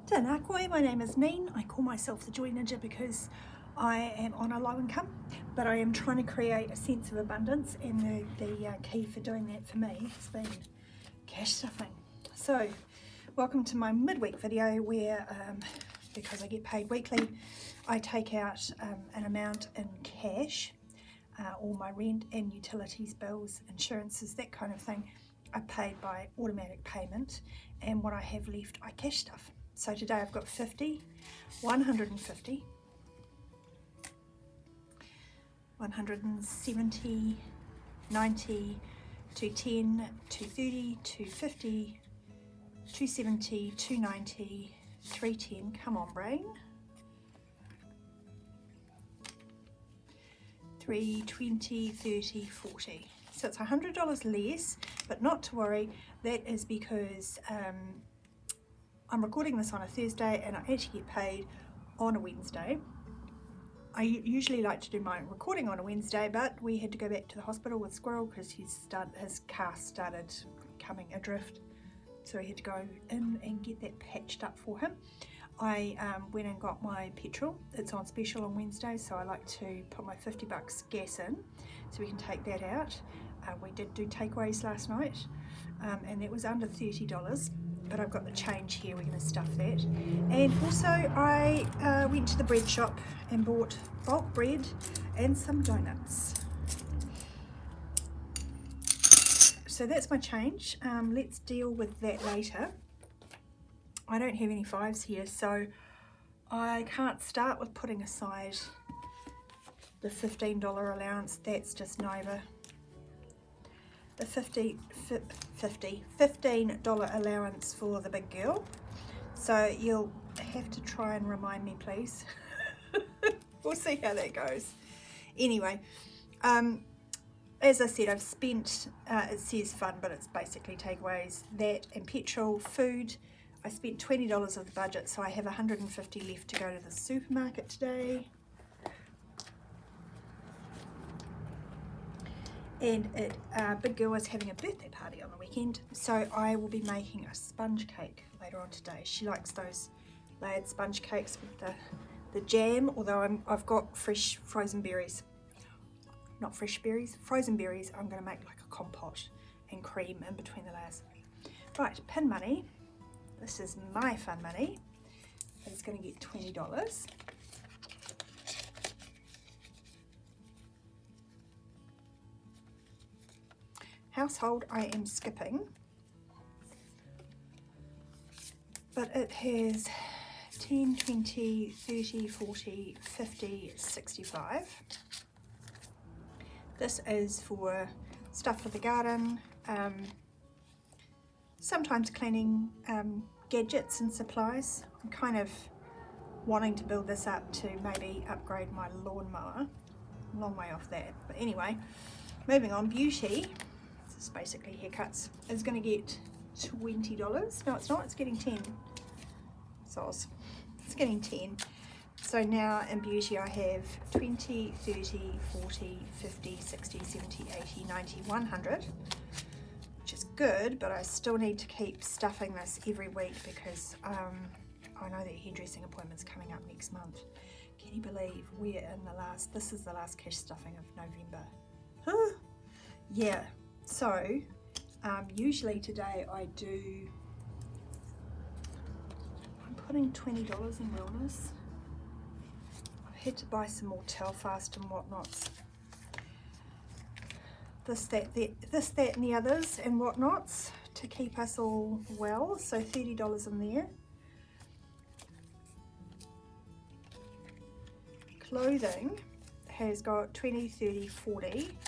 Tena, my name is Neen. I call myself the Joy Ninja because I am on a low income, but I am trying to create a sense of abundance, and the key for doing that for me has been cash stuffing. So welcome to my midweek video where, because I get paid weekly, I take out an amount in cash, all my rent and utilities bills, insurances, that kind of thing are paid by automatic payment, and what I have left I cash stuff. So today I've got 50, 150, 170, 90, 210, 230, 250, 270, 290, 310, come on brain, 320, 30, 40. So it's $100 less, but not to worry, that is because I'm recording this on a Thursday and I actually get paid on a Wednesday. I usually like to do my recording on a Wednesday, but we had to go back to the hospital with Squirrel because his car started coming adrift, so we had to go in and get that patched up for him. I went and got my petrol. It's on special on Wednesday, so I like to put my $50 gas in so we can take that out. We did do takeaways last night, and that was under $30, but I've got the change here. We're going to stuff that. And also I went to the bread shop and bought bulk bread and some donuts. So that's my change. Let's deal with that later. I don't have any fives here, so I can't start with putting aside the $15 allowance. That's just Nova. The $15 allowance for the big girl. So you'll have to try and remind me, please. We'll see how that goes. Anyway, as I said, I've spent, it says fun, but it's basically takeaways, that and petrol, food. I spent $20 of the budget, so I have $150 left to go to the supermarket today. And big girl is having a birthday party on the weekend, so I will be making a sponge cake later on today. She likes those layered sponge cakes with the jam, although I've got fresh frozen berries. Not fresh berries, frozen berries. I'm going to make like a compote and cream in between the layers. Right, pin money. This is my fun money. It's going to get $20. Household I am skipping, but it has 10, 20, 30, 40, 50, 65. This is for stuff for the garden, sometimes cleaning gadgets and supplies. I'm kind of wanting to build this up to maybe upgrade my lawnmower. Long way off that, but anyway, moving on. Beauty. It's basically haircuts, is going to get $20. No, it's not, it's getting 10. Soz. It's getting 10. So now in beauty I have 20, 30, 40, 50, 60, 70, 80, 90, 100, which is good, but I still need to keep stuffing this every week because I know that hairdressing appointment's coming up next month. Can you believe we're in this is the last cash stuffing of November. Huh? Yeah. So, usually today I'm putting $20 in wellness. I've had to buy some more Telfast and whatnots. This, that, and the others and whatnots to keep us all well. So $30 in there. Clothing has got 20, 30, 40.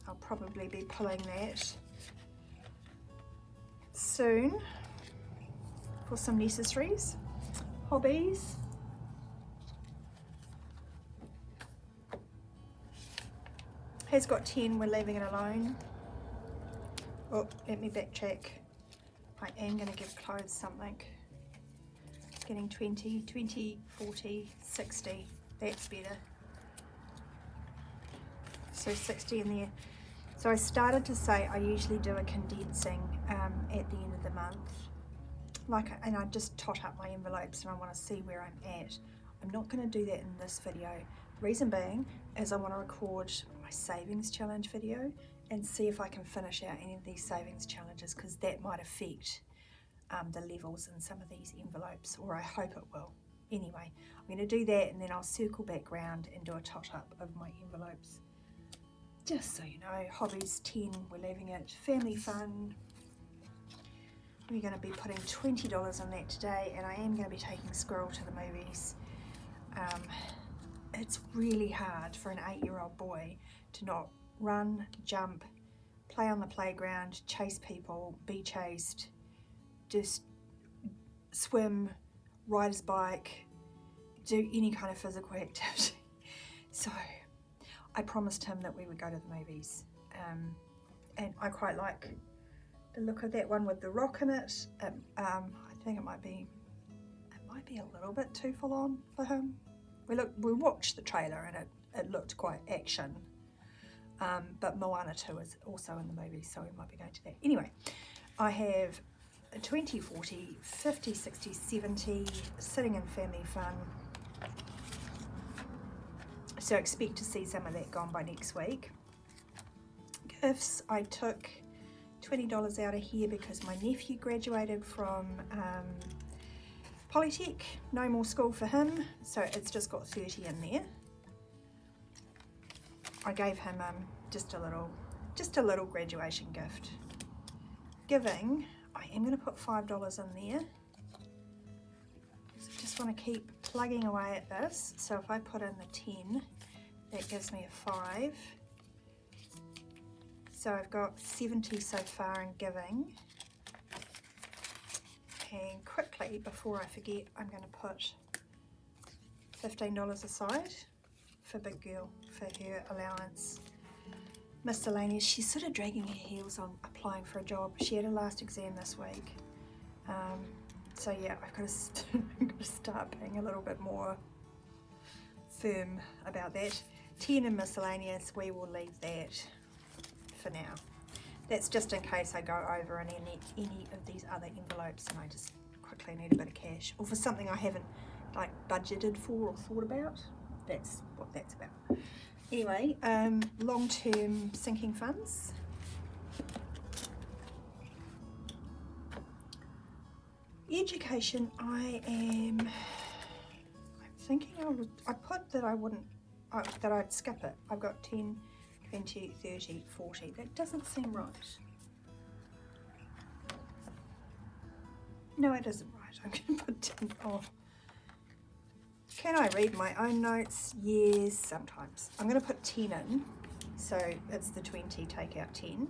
I'll probably be pulling that soon for some necessaries. Hobbies. Has got 10, we're leaving it alone. Oh, let me backtrack. I am going to give clothes something. Getting 20, 20, 40, 60. That's better. So 60 in there. So I started to say I usually do a condensing at the end of the month. and I just tot up my envelopes and I want to see where I'm at. I'm not going to do that in this video. The reason being is I want to record my savings challenge video and see if I can finish out any of these savings challenges, because that might affect the levels in some of these envelopes, or I hope it will. Anyway, I'm going to do that and then I'll circle back round and do a tot up of my envelopes. Just so you know, hobbies 10, we're leaving it. Family fun, we're going to be putting $20 on that today, and I am going to be taking Squirrel to the movies. It's really hard for an 8-year-old boy to not run, jump, play on the playground, chase people, be chased, just swim, ride his bike, do any kind of physical activity. So I promised him that we would go to the movies, and I quite like the look of that one with the rock in it. I think it might be a little bit too full on for him. We watched the trailer and it looked quite action, but Moana 2 is also in the movie, so we might be going to that. Anyway, I have a 20, 40, 50, 60, 70 sitting in family fun, so expect to see some of that gone by next week. Gifts, I took $20 out of here because my nephew graduated from Polytech, no more school for him, so it's just got 30 in there. I gave him just a little graduation gift. Giving, I am going to put $5 in there. So just want to keep plugging away at this. So if I put in the 10, that gives me a 5. So I've got 70 so far in giving. And quickly, before I forget, I'm going to put $15 aside for Big Girl, for her allowance. Miscellaneous, she's sort of dragging her heels on applying for a job. She had her last exam this week. So yeah, I've got to start being a little bit more firm about that. 10 in miscellaneous, we will leave that for now. That's just in case I go over in any of these other envelopes and I just quickly need a bit of cash, or for something I haven't like budgeted for or thought about. That's what that's about. Anyway, long-term sinking funds. Education, I'm thinking I put that I wouldn't, that I'd skip it. I've got 10, 20, 30, 40. That doesn't seem right. No, it isn't right. I'm going to put 10 off. Can I read my own notes? Yes, sometimes. I'm going to put 10 in. So it's the 20, take out 10.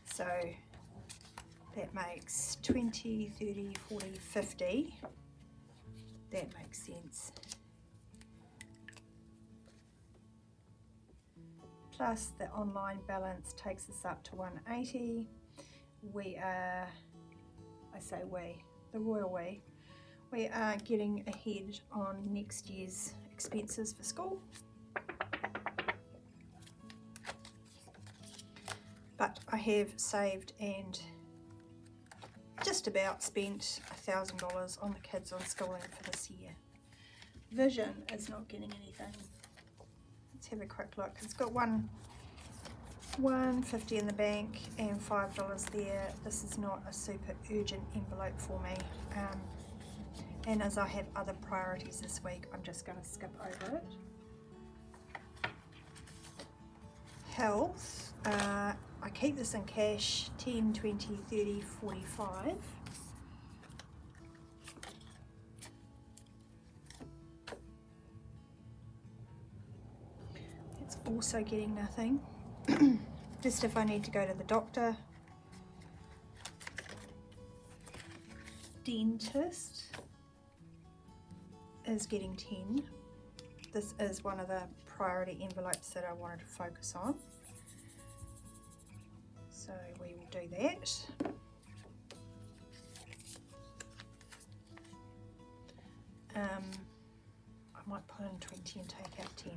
So that makes 20, 30, 40, 50. That makes sense. Plus the online balance takes us up to 180. We are, I say we, the royal we are getting ahead on next year's expenses for school. But I have saved and just about spent $1,000 on the kids on schooling for this year. Vision is not getting anything. Let's have a quick look. It's got $1.50 in the bank and $5 there. This is not a super urgent envelope for me. And as I have other priorities this week, I'm just going to skip over it. Health, I keep this in cash, 10, 20, 30, 45. It's also getting nothing. Just if I need to go to the doctor. Dentist is getting 10. This is one of the priority envelopes that I wanted to focus on. So we will do that. I might put in 20 and take out 10.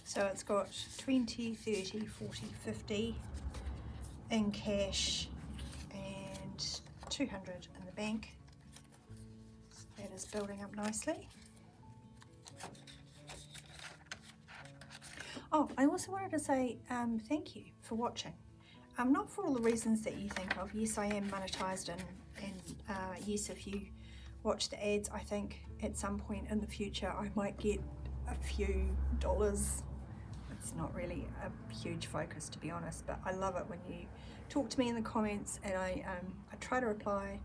So it's got 20, 30, 40, 50 in cash, 200 in the bank. So that is building up nicely. Oh, I also wanted to say thank you for watching. Not for all the reasons that you think of. Yes, I am monetized, and yes, if you watch the ads, I think at some point in the future I might get a few dollars. It's not really a huge focus, to be honest, but I love it when you talk to me in the comments, and I try to reply,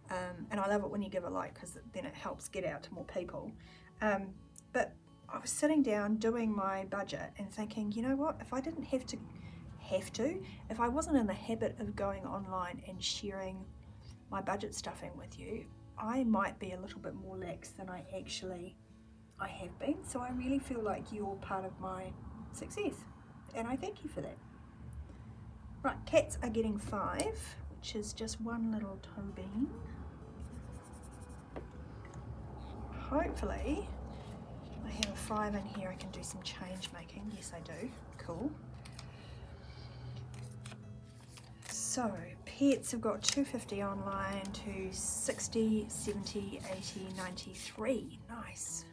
and I love it when you give a like, because then it helps get out to more people. But I was sitting down doing my budget and thinking, you know what, if I didn't have to, if I wasn't in the habit of going online and sharing my budget stuffing with you, I might be a little bit more lax than I have been. So I really feel like you're part of my success, and I thank you for that. Right, cats are getting 5, which is just one little toe bean. Hopefully I have a 5 in here. I can do some change making. Yes, I do. Cool. So pets have got 250 online to 60, 70, 80, 93. Nice.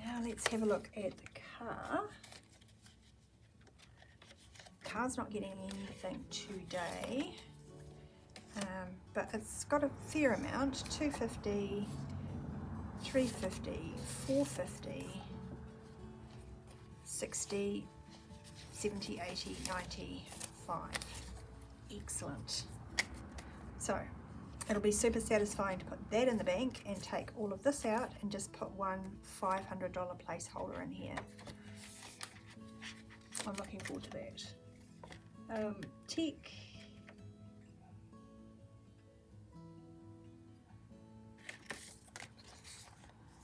Now let's have a look at the car. Car's not getting anything today, but it's got a fair amount. 250, 350, 450, 60, 70, 80, 95. Excellent. So it'll be super satisfying to put that in the bank and take all of this out and just put one $500 placeholder in here. I'm looking forward to that. Tech.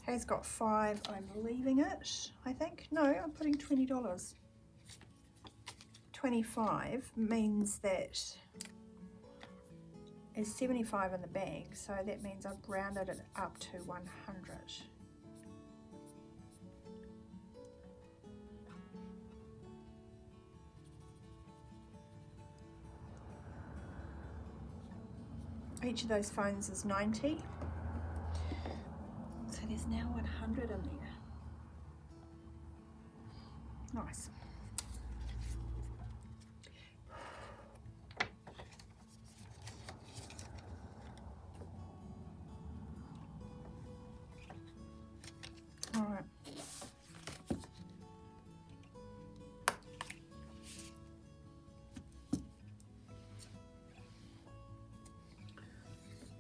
Has got 5. I'm leaving it, I think. No, I'm putting $20. 25 means that is 75 in the bank, so that means I've rounded it up to 100. Each of those phones is 90. So there's now 100 in there. Nice. All right.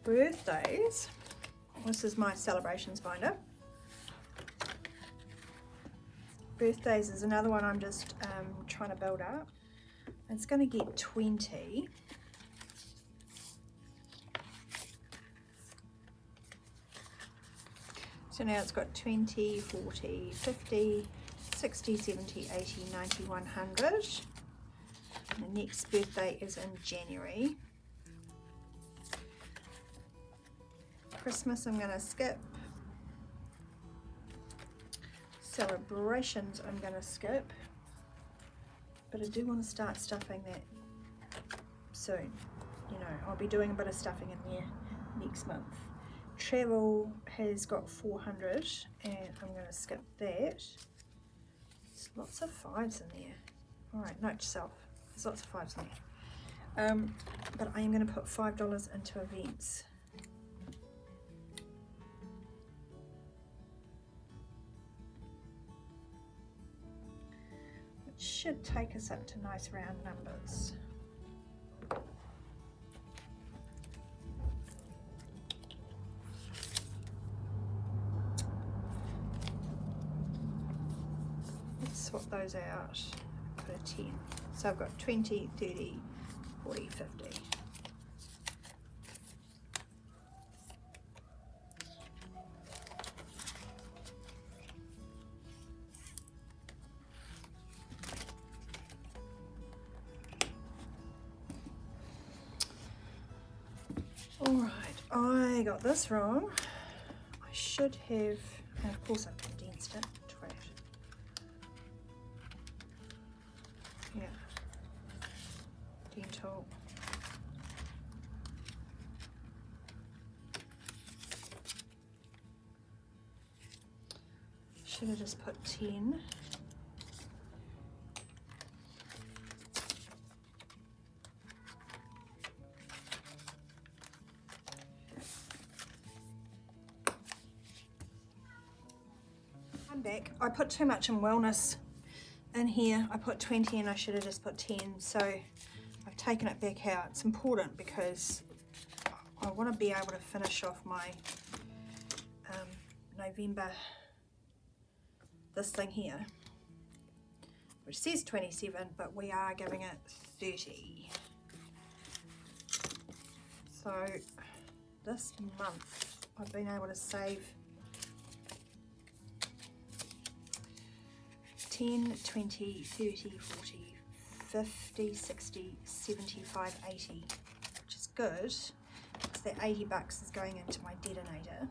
Birthdays. This is my celebrations binder. Birthdays is another one I'm just trying to build up. It's going to get 20. So now it's got 20, 40, 50, 60, 70, 80, 90, 100. And the next birthday is in January. Christmas I'm going to skip. Celebrations I'm going to skip. But I do want to start stuffing that soon. You know, I'll be doing a bit of stuffing in there next month. Travel has got 400 and I'm going to skip that. There's lots of 5s in there. Alright, note to self. There's lots of 5s in there. But I am going to put $5 into events. Which should take us up to nice round numbers. Swap those out, put a 10. So I've got 20, 30, 40, 50. Alright, I got this wrong. I should have, and of course I've condensed it. Yeah. Dental. Should have just put 10. I'm back. I put too much in wellness in here. I put 20 and I should have just put 10. So I've taken it back out. It's important because I want to be able to finish off my November, this thing here, which says 27, but we are giving it 30. So this month I've been able to save 10, 20, 30, 40, 50, 60, 75, 80, which is good because that 80 bucks is going into my detonator.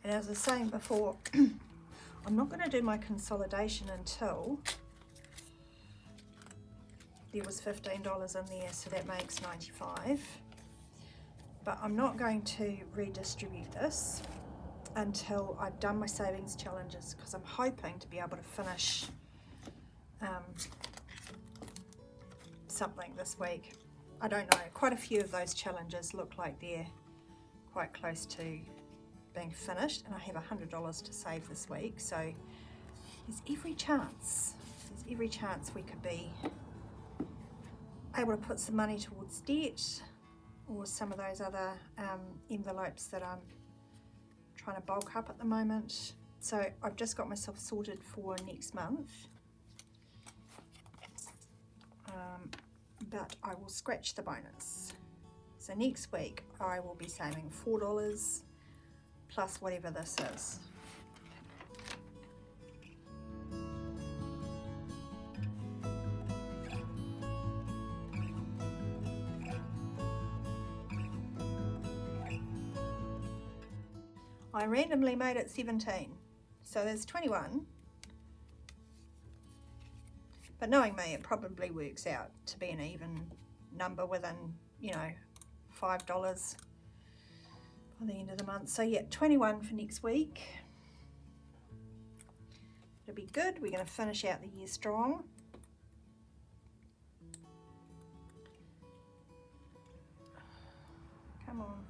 And as I was saying before, I'm not going to do my consolidation until there was $15 in there, so that makes 95. But I'm not going to redistribute this until I've done my savings challenges, because I'm hoping to be able to finish something this week. I don't know, quite a few of those challenges look like they're quite close to being finished, and I have $100 to save this week, so there's every chance we could be able to put some money towards debt or some of those other envelopes that I'm trying to bulk up at the moment. So I've just got myself sorted for next month, but I will scratch the bonus. So next week I will be saving $4 plus whatever this is. I randomly made it 17, so there's 21. But knowing me, it probably works out to be an even number within, you know, $5 by the end of the month. So yeah, 21 for next week. It'll be good. We're going to finish out the year strong. Come on.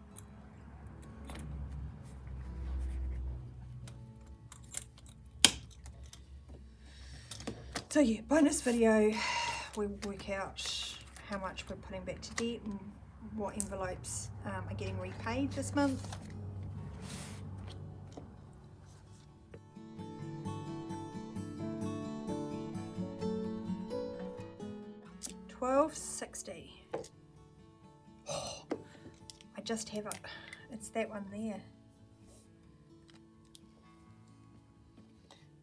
So yeah, bonus video, we work out how much we're putting back to debt and what envelopes are getting repaid this month. $12.60. Oh, I just have it. It's that one there.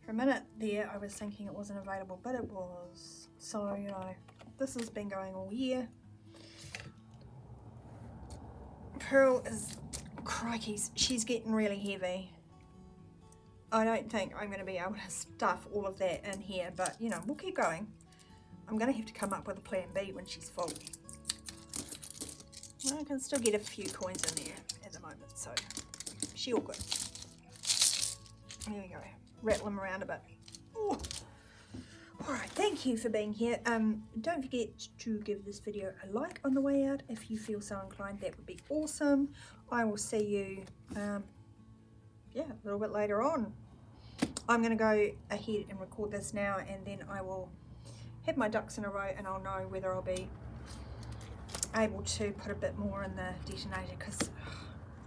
For a minute there, I was thinking it wasn't available, but it was. So, you know, this has been going all year. Pearl is, crikey, she's getting really heavy. I don't think I'm going to be able to stuff all of that in here, but, you know, we'll keep going. I'm going to have to come up with a plan B when she's full. I can still get a few coins in there at the moment, so she all good. There we go. Rattle them around a bit. Ooh. Alright, thank you for being here. Don't forget to give this video a like on the way out if you feel so inclined. That would be awesome. I will see you yeah, a little bit later on. I'm going to go ahead and record this now, and then I will have my ducks in a row and I'll know whether I'll be able to put a bit more in the detonator, because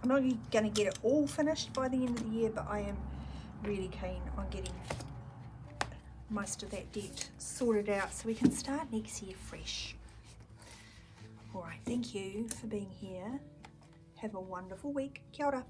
I'm not going to get it all finished by the end of the year, but I am really keen on getting most of that debt sorted out so we can start next year fresh. Alright, thank you for being here. Have a wonderful week. Kia ora.